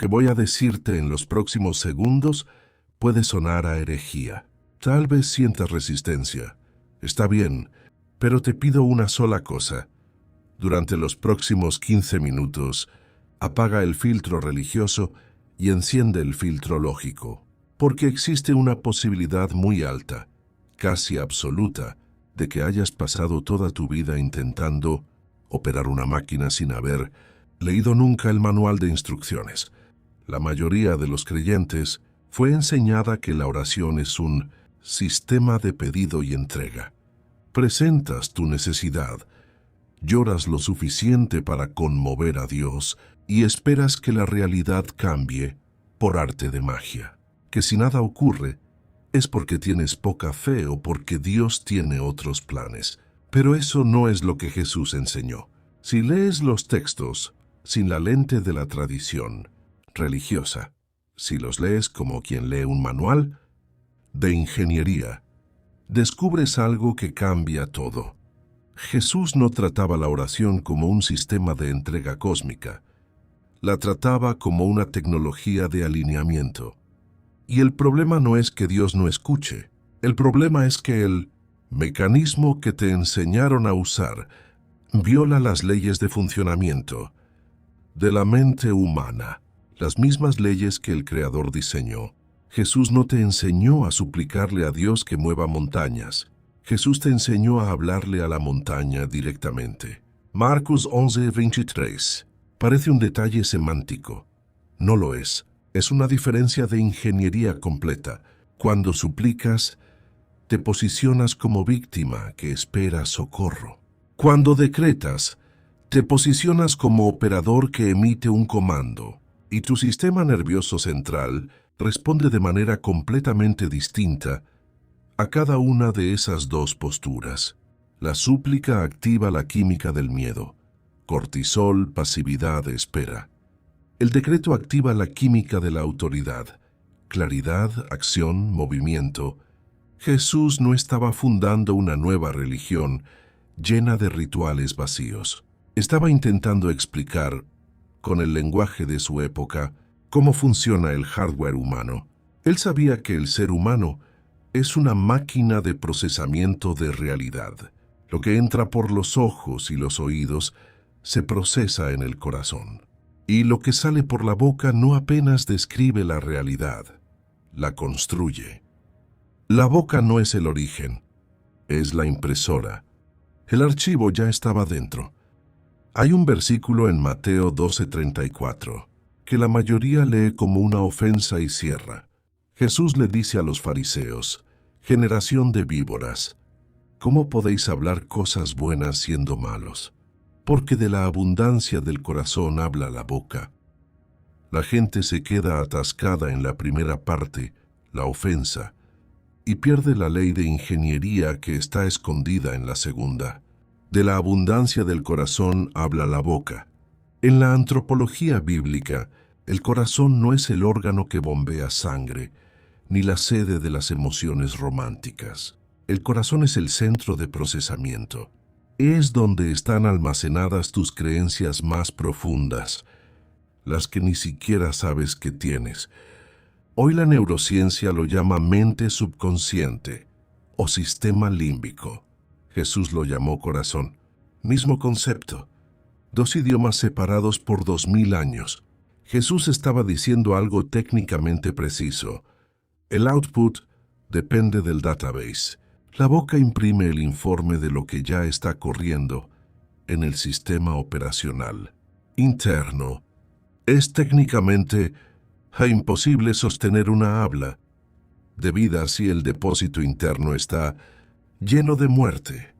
que voy a decirte en los próximos segundos puede sonar a herejía. Tal vez sientas resistencia. Está bien, pero te pido una sola cosa. Durante los próximos 15 minutos, apaga el filtro religioso y enciende el filtro lógico, porque existe una posibilidad muy alta, casi absoluta, de que hayas pasado toda tu vida intentando operar una máquina sin haber leído nunca el manual de instrucciones. La mayoría de los creyentes fue enseñada que la oración es un sistema de pedido y entrega. Presentas tu necesidad, lloras lo suficiente para conmover a Dios y esperas que la realidad cambie por arte de magia. Que si nada ocurre, es porque tienes poca fe o porque Dios tiene otros planes. Pero eso no es lo que Jesús enseñó. Si lees los textos sin la lente de la tradición religiosa, si los lees como quien lee un manual de ingeniería, descubres algo que cambia todo. Jesús no trataba la oración como un sistema de entrega cósmica, la trataba como una tecnología de alineamiento. Y el problema no es que Dios no escuche, el problema es que el mecanismo que te enseñaron a usar viola las leyes de funcionamiento de la mente humana, las mismas leyes que el Creador diseñó. Jesús no te enseñó a suplicarle a Dios que mueva montañas. Jesús te enseñó a hablarle a la montaña directamente. Marcos 11:23. Parece un detalle semántico. No lo es. Es una diferencia de ingeniería completa. Cuando suplicas, te posicionas como víctima que espera socorro. Cuando decretas, te posicionas como operador que emite un comando. Y tu sistema nervioso central responde de manera completamente distinta a cada una de esas dos posturas. La súplica activa la química del miedo, cortisol, pasividad, espera. El decreto activa la química de la autoridad, claridad, acción, movimiento. Jesús no estaba fundando una nueva religión llena de rituales vacíos. Estaba intentando explicar, con el lenguaje de su época, cómo funciona el hardware humano. Él sabía que el ser humano es una máquina de procesamiento de realidad. Lo que entra por los ojos y los oídos se procesa en el corazón. Y lo que sale por la boca no apenas describe la realidad, la construye. La boca no es el origen, es la impresora. El archivo ya estaba dentro. Hay un versículo en Mateo 12:34 que la mayoría lee como una ofensa y cierra. Jesús le dice a los fariseos: «Generación de víboras, ¿cómo podéis hablar cosas buenas siendo malos? Porque de la abundancia del corazón habla la boca». La gente se queda atascada en la primera parte, la ofensa, y pierde la ley de ingeniería que está escondida en la segunda. De la abundancia del corazón habla la boca. En la antropología bíblica, el corazón no es el órgano que bombea sangre, ni la sede de las emociones románticas. El corazón es el centro de procesamiento. Es donde están almacenadas tus creencias más profundas, las que ni siquiera sabes que tienes. Hoy la neurociencia lo llama mente subconsciente o sistema límbico. Jesús lo llamó corazón. Mismo concepto. Dos idiomas separados por 2000 años. Jesús estaba diciendo algo técnicamente preciso. El output depende del database. La boca imprime el informe de lo que ya está corriendo en el sistema operacional interno. Es técnicamente imposible sostener una habla de vida si el depósito interno está lleno de muerte.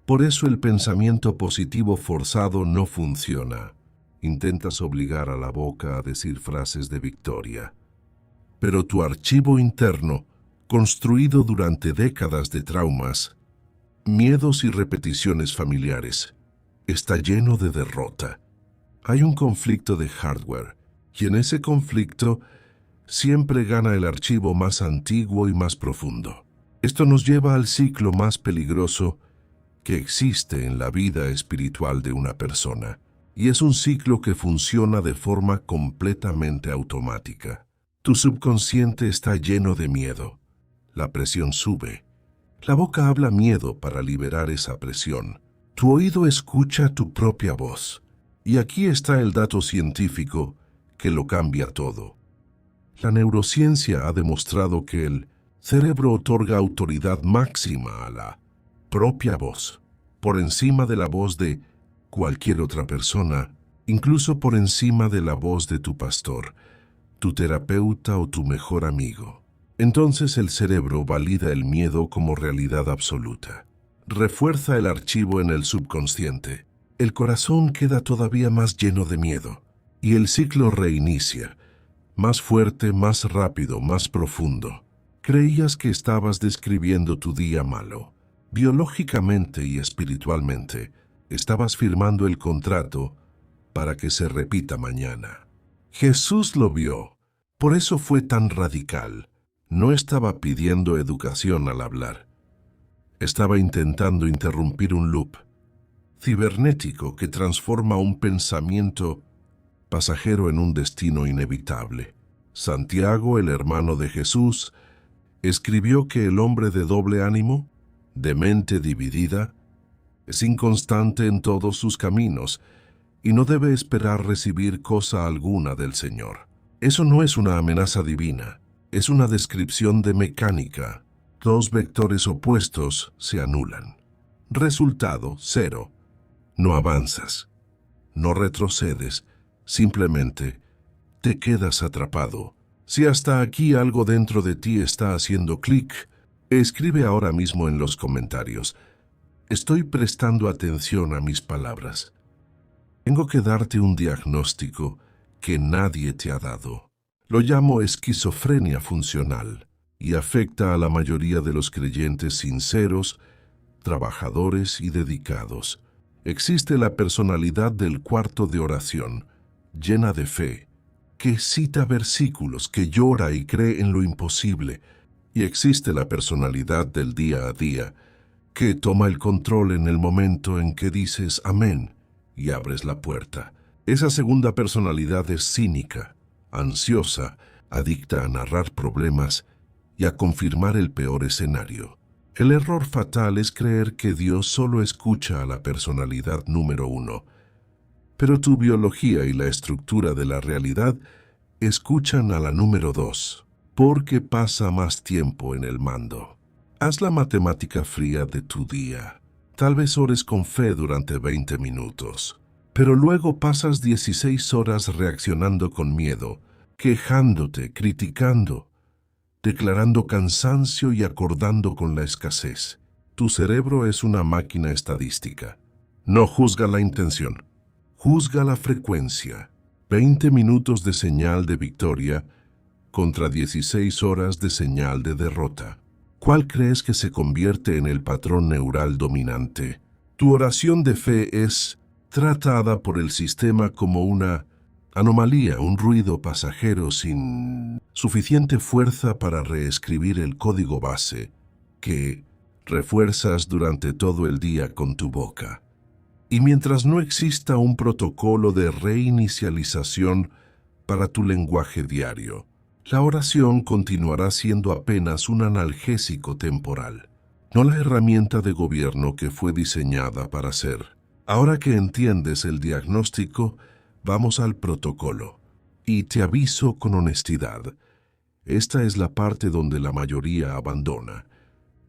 Por eso el pensamiento positivo forzado no funciona. Intentas obligar a la boca a decir frases de victoria. Pero tu archivo interno, construido durante décadas de traumas, miedos y repeticiones familiares, está lleno de derrota. Hay un conflicto de hardware, y en ese conflicto siempre gana el archivo más antiguo y más profundo. Esto nos lleva al ciclo más peligroso que existe en la vida espiritual de una persona. y es un ciclo que funciona de forma completamente automática. Tu subconsciente está lleno de miedo. La presión sube. La boca habla miedo para liberar esa presión. Tu oído escucha tu propia voz. Y aquí está el dato científico que lo cambia todo. La neurociencia ha demostrado que el cerebro otorga autoridad máxima a la propia voz, por encima de la voz de cualquier otra persona, incluso por encima de la voz de tu pastor, tu terapeuta o tu mejor amigo. Entonces el cerebro valida el miedo como realidad absoluta. Refuerza el archivo en el subconsciente. El corazón queda todavía más lleno de miedo y el ciclo reinicia, más fuerte, más rápido, más profundo. Creías que estabas describiendo tu día malo. Biológicamente y espiritualmente, estabas firmando el contrato para que se repita mañana. Jesús lo vio, por eso fue tan radical. No estaba pidiendo educación al hablar. Estaba intentando interrumpir un loop cibernético que transforma un pensamiento pasajero en un destino inevitable. Santiago, el hermano de Jesús, escribió que el hombre de doble ánimo, de mente dividida, es inconstante en todos sus caminos y no debe esperar recibir cosa alguna del Señor. Eso no es una amenaza divina, es una descripción de mecánica. Dos vectores opuestos se anulan. Resultado, 0. No avanzas, no retrocedes, simplemente te quedas atrapado. Si hasta aquí algo dentro de ti está haciendo clic, escribe ahora mismo en los comentarios. Estoy prestando atención a mis palabras. Tengo que darte un diagnóstico que nadie te ha dado. Lo llamo esquizofrenia funcional y afecta a la mayoría de los creyentes sinceros, trabajadores y dedicados. Existe la personalidad del cuarto de oración, llena de fe, que cita versículos, que llora y cree en lo imposible. Y existe la personalidad del día a día, que toma el control en el momento en que dices amén y abres la puerta. Esa segunda personalidad es cínica, ansiosa, adicta a narrar problemas y a confirmar el peor escenario. El error fatal es creer que Dios solo escucha a la personalidad número 1, pero tu biología y la estructura de la realidad escuchan a la número 2, porque pasa más tiempo en el mando. Haz la matemática fría de tu día. Tal vez ores con fe durante 20 minutos, pero luego pasas 16 horas reaccionando con miedo, quejándote, criticando, declarando cansancio y acordando con la escasez. Tu cerebro es una máquina estadística. No juzga la intención, juzga la frecuencia. 20 minutos de señal de victoria contra 16 horas de señal de derrota. ¿Cuál crees que se convierte en el patrón neural dominante? Tu oración de fe es tratada por el sistema como una anomalía, un ruido pasajero sin suficiente fuerza para reescribir el código base que refuerzas durante todo el día con tu boca. Y mientras no exista un protocolo de reinicialización para tu lenguaje diario, la oración continuará siendo apenas un analgésico temporal, no la herramienta de gobierno que fue diseñada para ser. Ahora que entiendes el diagnóstico, vamos al protocolo. Y te aviso con honestidad, esta es la parte donde la mayoría abandona,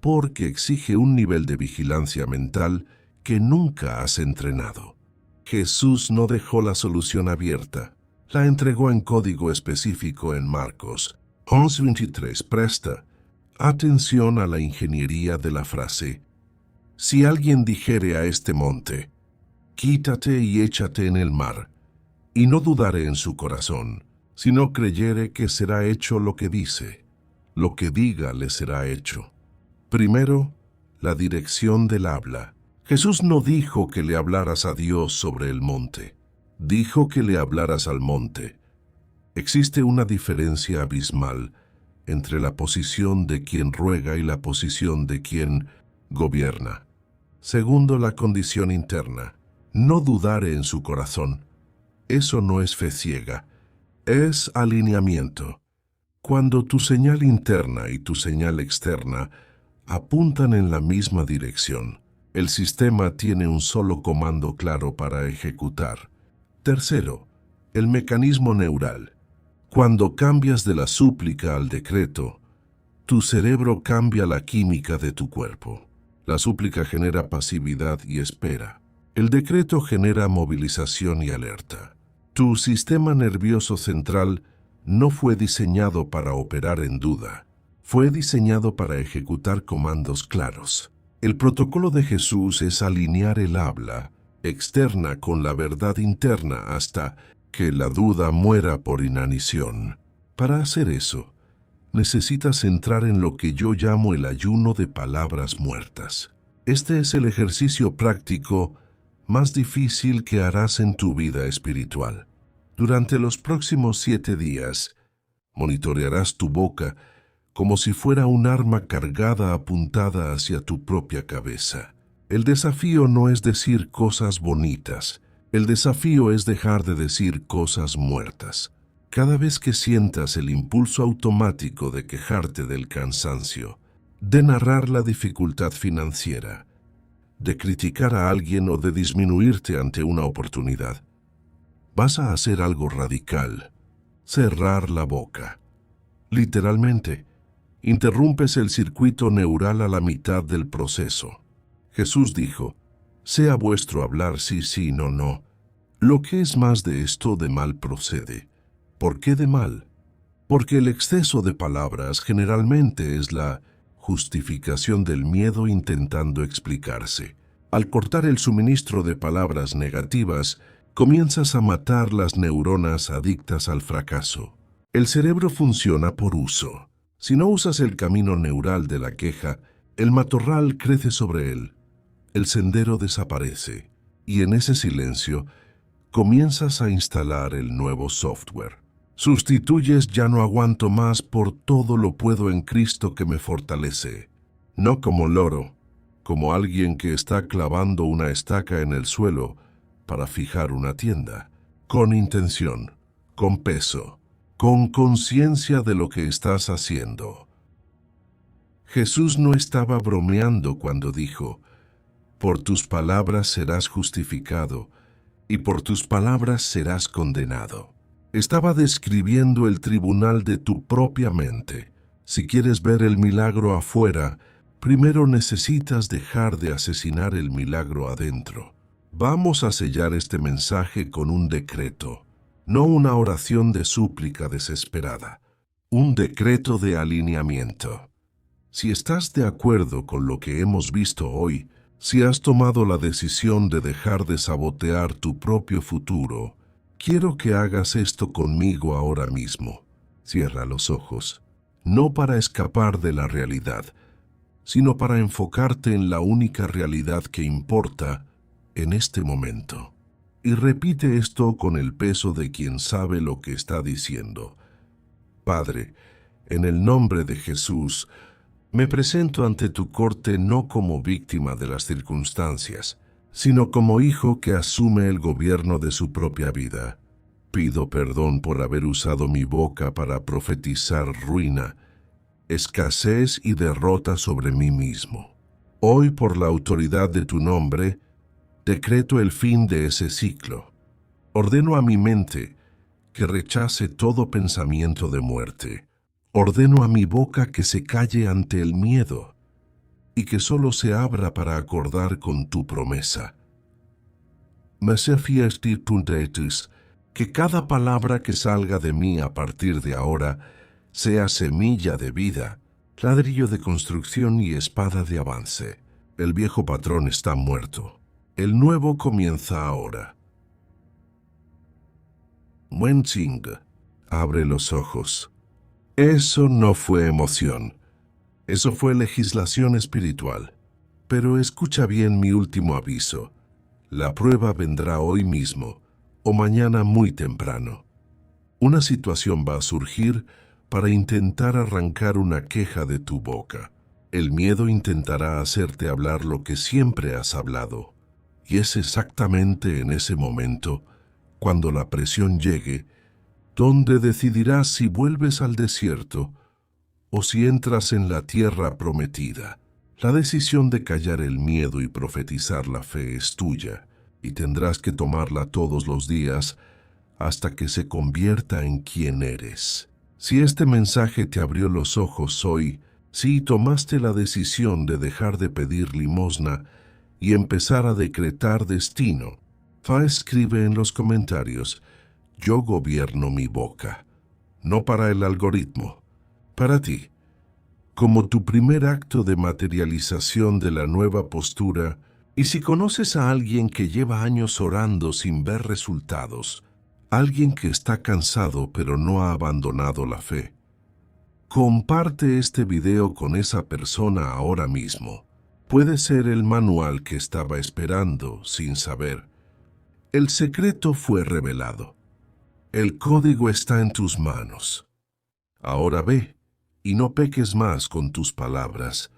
porque exige un nivel de vigilancia mental que nunca has entrenado. Jesús no dejó la solución abierta, la entregó en código específico en Marcos 11:23. Presta atención a la ingeniería de la frase. Si alguien dijere a este monte, quítate y échate en el mar, y no dudare en su corazón, sino creyere que será hecho lo que dice, lo que diga le será hecho. Primero, la dirección del habla. Jesús no dijo que le hablaras a Dios sobre el monte, dijo que le hablaras al monte. Existe una diferencia abismal entre la posición de quien ruega y la posición de quien gobierna. Segundo, la condición interna. no dudare en su corazón. Eso no es fe ciega, es alineamiento. Cuando tu señal interna y tu señal externa apuntan en la misma dirección, el sistema tiene un solo comando claro para ejecutar. Tercero, el mecanismo neural. Cuando cambias de la súplica al decreto, tu cerebro cambia la química de tu cuerpo. La súplica genera pasividad y espera. El decreto genera movilización y alerta. Tu sistema nervioso central no fue diseñado para operar en duda. Fue diseñado para ejecutar comandos claros. El protocolo de Jesús es alinear el habla externa con la verdad interna hasta que la duda muera por inanición. Para hacer eso, necesitas entrar en lo que yo llamo el ayuno de palabras muertas. Este es el ejercicio práctico más difícil que harás en tu vida espiritual. Durante los próximos 7 días, monitorearás tu boca como si fuera un arma cargada apuntada hacia tu propia cabeza. El desafío no es decir cosas bonitas, el desafío es dejar de decir cosas muertas. Cada vez que sientas el impulso automático de quejarte del cansancio, de narrar la dificultad financiera, de criticar a alguien o de disminuirte ante una oportunidad, vas a hacer algo radical: cerrar la boca. Literalmente, interrumpes el circuito neural a la mitad del proceso. Jesús dijo: sea vuestro hablar sí, sí, no, no. Lo que es más de esto de mal procede. ¿Por qué de mal? Porque el exceso de palabras generalmente es la justificación del miedo intentando explicarse. Al cortar el suministro de palabras negativas, comienzas a matar las neuronas adictas al fracaso. El cerebro funciona por uso. Si no usas el camino neural de la queja, el matorral crece sobre él. El sendero desaparece, y en ese silencio comienzas a instalar el nuevo software. Sustituyes "ya no aguanto más" por "todo lo puedo en Cristo que me fortalece". No como loro, como alguien que está clavando una estaca en el suelo para fijar una tienda, con intención, con peso, con conciencia de lo que estás haciendo. Jesús no estaba bromeando cuando dijo: por tus palabras serás justificado y por tus palabras serás condenado. Estaba describiendo el tribunal de tu propia mente. Si quieres ver el milagro afuera, primero necesitas dejar de asesinar el milagro adentro. Vamos a sellar este mensaje con un decreto, no una oración de súplica desesperada, un decreto de alineamiento. Si estás de acuerdo con lo que hemos visto hoy, si has tomado la decisión de dejar de sabotear tu propio futuro, quiero que hagas esto conmigo ahora mismo. Cierra los ojos, no para escapar de la realidad, sino para enfocarte en la única realidad que importa en este momento. Y repite esto con el peso de quien sabe lo que está diciendo. Padre, en el nombre de Jesús, me presento ante tu corte no como víctima de las circunstancias, sino como hijo que asume el gobierno de su propia vida. Pido perdón por haber usado mi boca para profetizar ruina, escasez y derrota sobre mí mismo. Hoy, por la autoridad de tu nombre, decreto el fin de ese ciclo. Ordeno a mi mente que rechace todo pensamiento de muerte. Ordeno a mi boca que se calle ante el miedo y que solo se abra para acordar con tu promesa. Me sé fiestir.etus, que cada palabra que salga de mí a partir de ahora sea semilla de vida, ladrillo de construcción y espada de avance. El viejo patrón está muerto. El nuevo comienza ahora. Wenqing, abre los ojos. Eso no fue emoción. Eso fue legislación espiritual. Pero escucha bien mi último aviso. La prueba vendrá hoy mismo o mañana muy temprano. Una situación va a surgir para intentar arrancar una queja de tu boca. El miedo intentará hacerte hablar lo que siempre has hablado. Y es exactamente en ese momento, cuando la presión llegue, donde decidirás si vuelves al desierto o si entras en la tierra prometida. La decisión de callar el miedo y profetizar la fe es tuya, y tendrás que tomarla todos los días hasta que se convierta en quien eres. Si este mensaje te abrió los ojos hoy, si tomaste la decisión de dejar de pedir limosna y empezar a decretar destino, escribe en los comentarios: yo gobierno mi boca, no para el algoritmo, para ti. Como tu primer acto de materialización de la nueva postura, y si conoces a alguien que lleva años orando sin ver resultados, alguien que está cansado pero no ha abandonado la fe, comparte este video con esa persona ahora mismo. Puede ser el manual que estaba esperando sin saber. El secreto fue revelado. El código está en tus manos. Ahora ve y no peques más con tus palabras,